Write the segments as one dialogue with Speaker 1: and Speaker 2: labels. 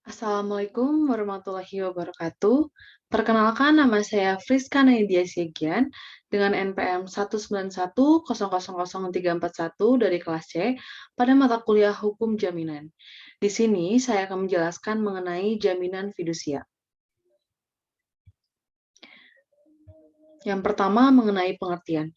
Speaker 1: Assalamualaikum warahmatullahi wabarakatuh. Perkenalkan, nama saya Friska Naidia Siagian dengan NPM 191000341 dari kelas C pada mata kuliah Hukum Jaminan. Di sini saya akan menjelaskan mengenai jaminan fidusia. Yang pertama mengenai pengertian.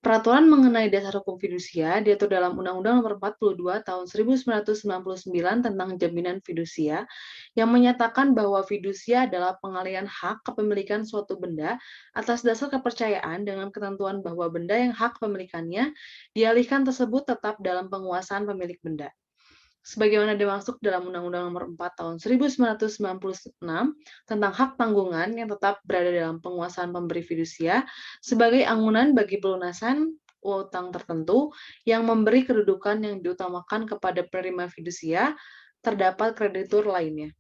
Speaker 1: Peraturan mengenai dasar hukum fidusia diatur dalam Undang-Undang Nomor 42 Tahun 1999 tentang jaminan fidusia yang menyatakan bahwa fidusia adalah pengalihan hak kepemilikan suatu benda atas dasar kepercayaan dengan ketentuan bahwa benda yang hak pemilikannya dialihkan tersebut tetap dalam penguasaan pemilik benda. Sebagaimana dimaksud dalam Undang-Undang Nomor 4 Tahun 1996 tentang hak tanggungan yang tetap berada dalam penguasaan pemberi fidusia sebagai anggunan bagi pelunasan utang tertentu yang memberi kedudukan yang diutamakan kepada penerima fidusia terdapat kreditur lainnya.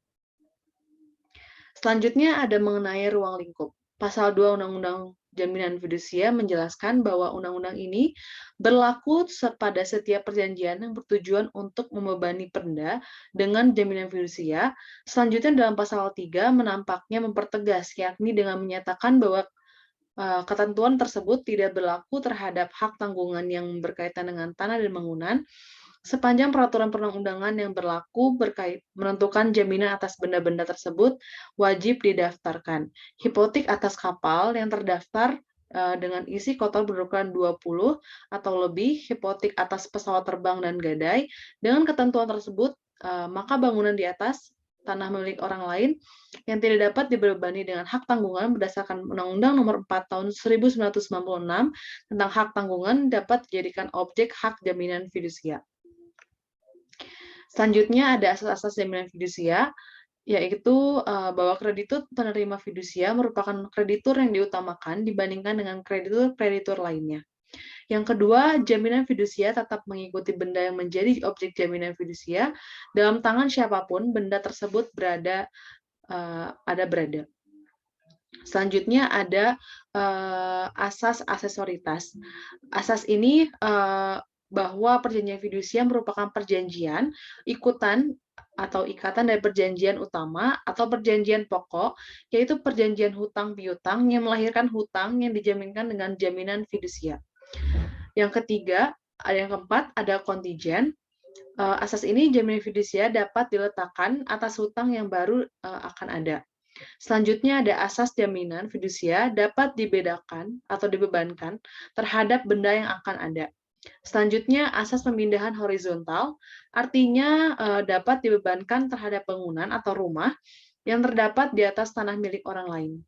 Speaker 1: Selanjutnya ada mengenai ruang lingkup. Pasal 2 Undang-Undang Jaminan Fidusia menjelaskan bahwa undang-undang ini berlaku pada setiap perjanjian yang bertujuan untuk membebani penda dengan jaminan fidusia. Selanjutnya dalam pasal 3 menampaknya mempertegas, yakni dengan menyatakan bahwa ketentuan tersebut tidak berlaku terhadap hak tanggungan yang berkaitan dengan tanah dan bangunan, sepanjang peraturan perundang-undangan yang berlaku menentukan jaminan atas benda-benda tersebut wajib didaftarkan. Hipotek atas kapal yang terdaftar dengan isi kotor berukuran 20 atau lebih, hipotek atas pesawat terbang dan gadai, dengan ketentuan tersebut, maka bangunan di atas tanah milik orang lain yang tidak dapat dibebani dengan hak tanggungan berdasarkan Undang-Undang Nomor 4 Tahun 1996 tentang hak tanggungan dapat dijadikan objek hak jaminan fidusia. Selanjutnya ada asas-asas jaminan fidusia, yaitu bahwa kreditur penerima fidusia merupakan kreditur yang diutamakan dibandingkan dengan kreditur-kreditur lainnya. Yang kedua, jaminan fidusia tetap mengikuti benda yang menjadi objek jaminan fidusia dalam tangan siapapun benda tersebut berada. Selanjutnya ada asas asesoritas. Asas ini bahwa perjanjian fidusia merupakan perjanjian ikutan atau ikatan dari perjanjian utama atau perjanjian pokok, yaitu perjanjian hutang piutang yang melahirkan hutang yang dijaminkan dengan jaminan fidusia. Yang ketiga, yang keempat ada kontijen. Asas ini jaminan fidusia dapat diletakkan atas hutang yang baru akan ada. Selanjutnya ada asas jaminan fidusia dapat dibedakan atau dibebankan terhadap benda yang akan ada. Selanjutnya, asas pemindahan horizontal, artinya dapat dibebankan terhadap bangunan atau rumah yang terdapat di atas tanah milik orang lain.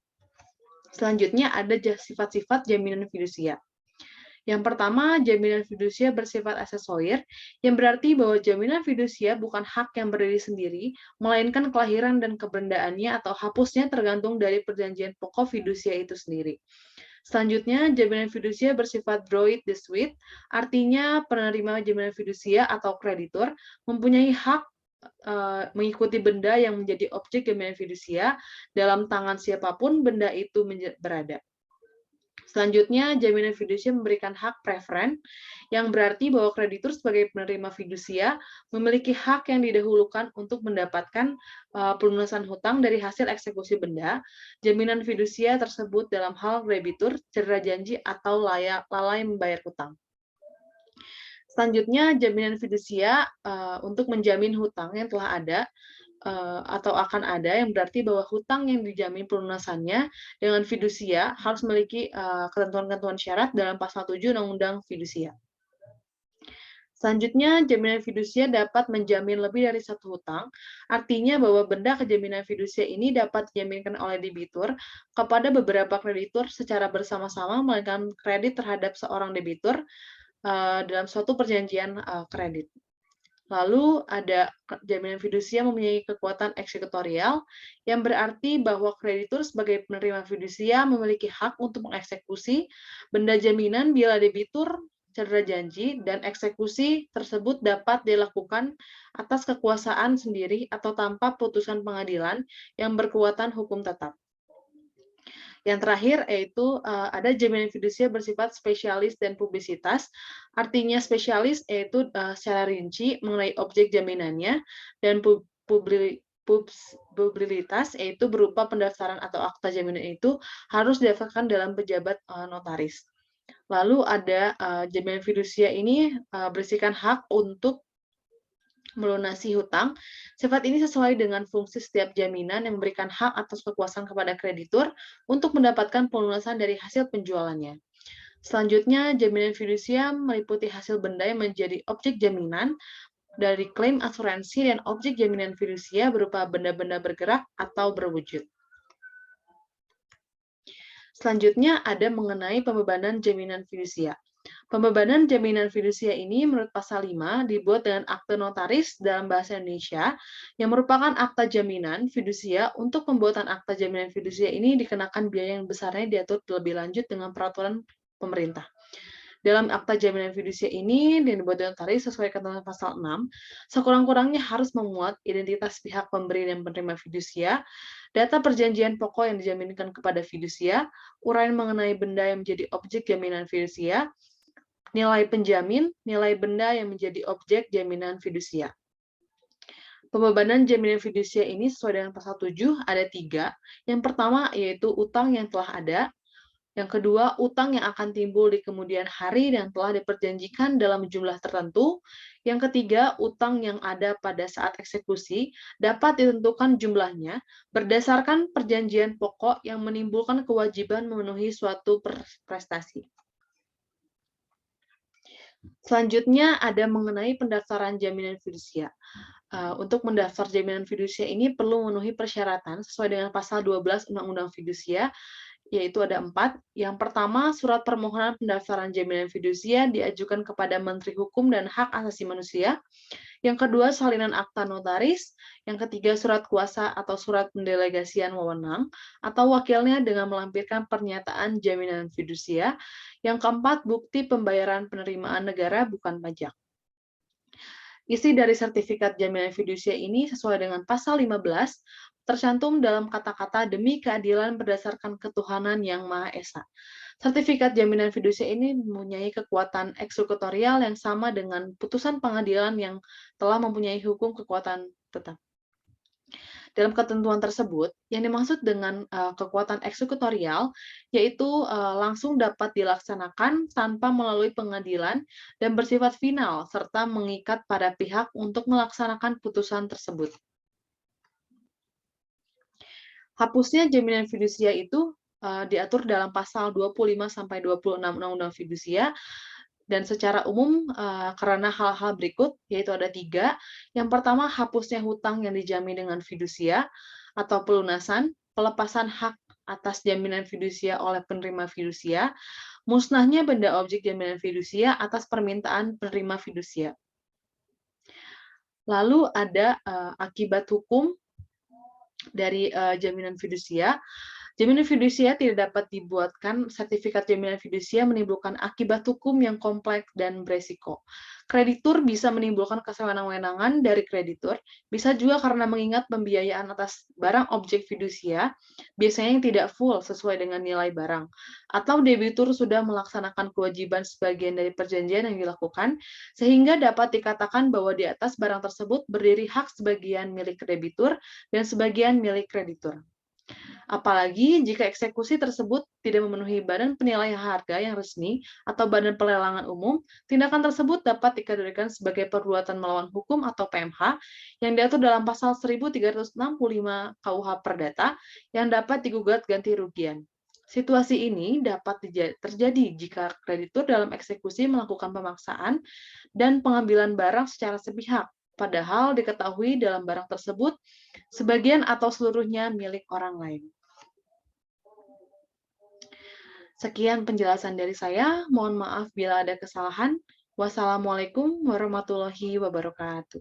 Speaker 1: Selanjutnya, ada sifat-sifat jaminan fidusia. Yang pertama, jaminan fidusia bersifat aksesorir, yang berarti bahwa jaminan fidusia bukan hak yang berdiri sendiri, melainkan kelahiran dan kebendaannya atau hapusnya tergantung dari perjanjian pokok fidusia itu sendiri. Selanjutnya, jaminan fidusia bersifat droit de suite, artinya penerima jaminan fidusia atau kreditur mempunyai hak mengikuti benda yang menjadi objek jaminan fidusia dalam tangan siapapun benda itu berada. Selanjutnya, jaminan fidusia memberikan hak preferen, yang berarti bahwa kreditur sebagai penerima fidusia memiliki hak yang didahulukan untuk mendapatkan pelunasan hutang dari hasil eksekusi benda. Jaminan fidusia tersebut dalam hal debitur, cedera janji, atau lalai membayar hutang. Selanjutnya, jaminan fidusia untuk menjamin hutang yang telah ada atau akan ada, yang berarti bahwa hutang yang dijamin pelunasannya dengan fidusia harus memiliki ketentuan-ketentuan syarat dalam pasal 7 Undang-Undang Fidusia. Selanjutnya, jaminan fidusia dapat menjamin lebih dari satu hutang, artinya bahwa benda kejaminan fidusia ini dapat dijaminkan oleh debitur kepada beberapa kreditur secara bersama-sama melakukan kredit terhadap seorang debitur dalam suatu perjanjian kredit. Lalu ada jaminan fidusia mempunyai kekuatan eksekutorial, yang berarti bahwa kreditur sebagai penerima fidusia memiliki hak untuk mengeksekusi benda jaminan bila debitur cedera janji, dan eksekusi tersebut dapat dilakukan atas kekuasaan sendiri atau tanpa putusan pengadilan yang berkekuatan hukum tetap. Yang terakhir yaitu ada jaminan fidusia bersifat spesialis dan publisitas. Artinya spesialis yaitu secara rinci mengenai objek jaminannya dan probabilitas, yaitu berupa pendaftaran atau akta jaminan itu harus didaftarkan dalam pejabat notaris. Lalu ada jaminan fidusia ini berisikan hak untuk melunasi hutang. Sifat ini sesuai dengan fungsi setiap jaminan yang memberikan hak atas kekuasaan kepada kreditur untuk mendapatkan pelunasan dari hasil penjualannya. Selanjutnya, jaminan fidusia meliputi hasil benda yang menjadi objek jaminan dari klaim asuransi dan objek jaminan fidusia berupa benda-benda bergerak atau berwujud. Selanjutnya ada mengenai pembebanan jaminan fidusia. Pembebanan jaminan fidusia ini menurut pasal 5 dibuat dengan akte notaris dalam bahasa Indonesia yang merupakan akta jaminan fidusia. Untuk pembuatan akta jaminan fidusia ini dikenakan biaya yang besarnya diatur lebih lanjut dengan peraturan pemerintah. Dalam akta jaminan fidusia ini yang dibuat dengan notaris sesuai ketentuan pasal 6, sekurang-kurangnya harus memuat identitas pihak pemberi dan penerima fidusia, data perjanjian pokok yang dijaminkan kepada fidusia, uraian mengenai benda yang menjadi objek jaminan fidusia, nilai penjamin, nilai benda yang menjadi objek jaminan fidusia. Pembebanan jaminan fidusia ini sesuai dengan pasal 7 ada 3. Yang pertama yaitu utang yang telah ada. Yang kedua, utang yang akan timbul di kemudian hari dan telah diperjanjikan dalam jumlah tertentu. Yang ketiga, utang yang ada pada saat eksekusi dapat ditentukan jumlahnya berdasarkan perjanjian pokok yang menimbulkan kewajiban memenuhi suatu prestasi. Selanjutnya ada mengenai pendaftaran jaminan fidusia. Untuk mendaftar jaminan fidusia ini perlu memenuhi persyaratan sesuai dengan pasal 12 Undang-Undang Fidusia, yaitu ada 4. Yang pertama, surat permohonan pendaftaran jaminan fidusia diajukan kepada Menteri Hukum dan Hak Asasi Manusia. Yang kedua, salinan akta notaris. Yang ketiga, surat kuasa atau surat pendelegasian wewenang atau wakilnya dengan melampirkan pernyataan jaminan fidusia. Yang keempat, bukti pembayaran penerimaan negara bukan pajak. Isi dari sertifikat jaminan fidusia ini sesuai dengan pasal 15, tercantum dalam kata-kata demi keadilan berdasarkan ketuhanan yang Maha Esa. Sertifikat jaminan fidusia ini mempunyai kekuatan eksekutorial yang sama dengan putusan pengadilan yang telah mempunyai hukum kekuatan tetap. Dalam ketentuan tersebut, yang dimaksud dengan kekuatan eksekutorial yaitu langsung dapat dilaksanakan tanpa melalui pengadilan dan bersifat final serta mengikat pada pihak untuk melaksanakan putusan tersebut. Hapusnya jaminan fidusia itu diatur dalam pasal 25-26 Undang-Undang Fidusia dan secara umum karena hal-hal berikut, yaitu ada 3. Yang pertama, hapusnya hutang yang dijamin dengan fidusia atau pelunasan, pelepasan hak atas jaminan fidusia oleh penerima fidusia, musnahnya benda objek jaminan fidusia atas permintaan penerima fidusia. Lalu ada akibat hukum dari jaminan fidusia. Jaminan fidusia tidak dapat dibuatkan sertifikat jaminan fidusia menimbulkan akibat hukum yang kompleks dan beresiko. Kreditur bisa menimbulkan kesewenang-wenangan dari kreditur, bisa juga karena mengingat pembiayaan atas barang objek fidusia, biasanya yang tidak full sesuai dengan nilai barang, atau debitur sudah melaksanakan kewajiban sebagian dari perjanjian yang dilakukan, sehingga dapat dikatakan bahwa di atas barang tersebut berdiri hak sebagian milik debitur dan sebagian milik kreditur. Apalagi jika eksekusi tersebut tidak memenuhi badan penilaian harga yang resmi atau badan pelelangan umum, tindakan tersebut dapat dikategorikan sebagai perbuatan melawan hukum atau PMH yang diatur dalam pasal 1365 KUH Perdata yang dapat digugat ganti rugian. Situasi ini dapat terjadi jika kreditur dalam eksekusi melakukan pemaksaan dan pengambilan barang secara sepihak, padahal diketahui dalam barang tersebut sebagian atau seluruhnya milik orang lain. Sekian penjelasan dari saya. Mohon maaf bila ada kesalahan. Wassalamualaikum warahmatullahi wabarakatuh.